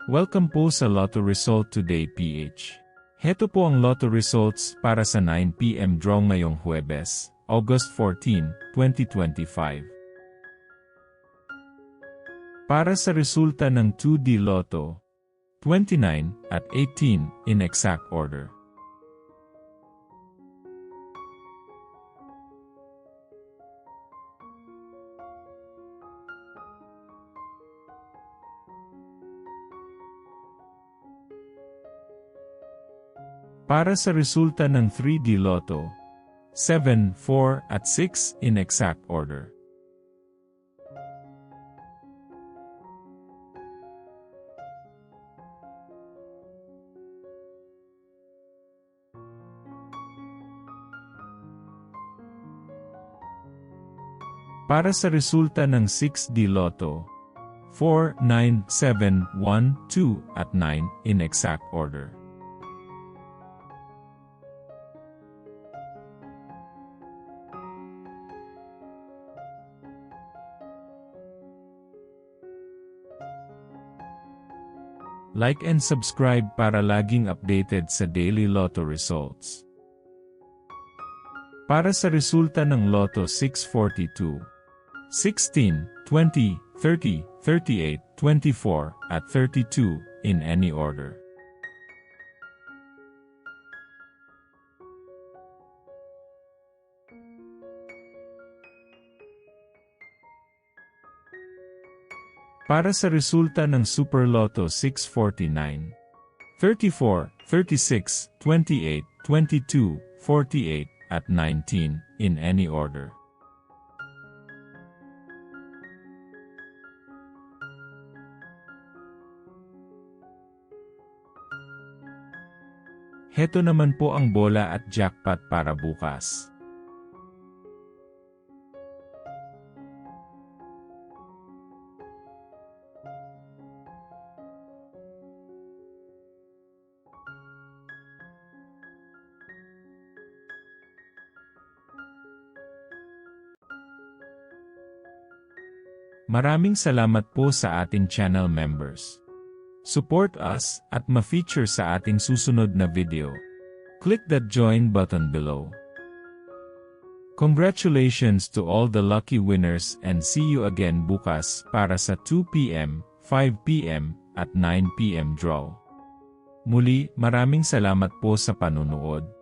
Welcome po sa Lotto Result Today PH. Heto po ang Lotto Results para sa 9 PM draw ngayong Huwebes, August 14, 2025. Para sa resulta ng 2D Lotto, 29 at 18 in exact order. Para sa resulta ng 3D Lotto, 7, 4 at 6 in exact order. Para sa resulta ng 6D Lotto, 4, 9, 7, 1, 2 at 9 in exact order. Like and subscribe para laging updated sa daily Lotto results. Para sa resulta ng Lotto 642, 16, 20, 30, 38, 24, at 32 in any order. Para sa resulta ng Super Lotto 649, 34, 36, 28, 22, 48, at 19, in any order. Heto naman po ang bola at jackpot para bukas. Maraming salamat po sa ating channel members. Support us at ma-feature sa ating susunod na video. Click that join button below. Congratulations to all the lucky winners and see you again bukas para sa 2 PM, 5 PM, at 9 PM draw. Muli, maraming salamat po sa panunood.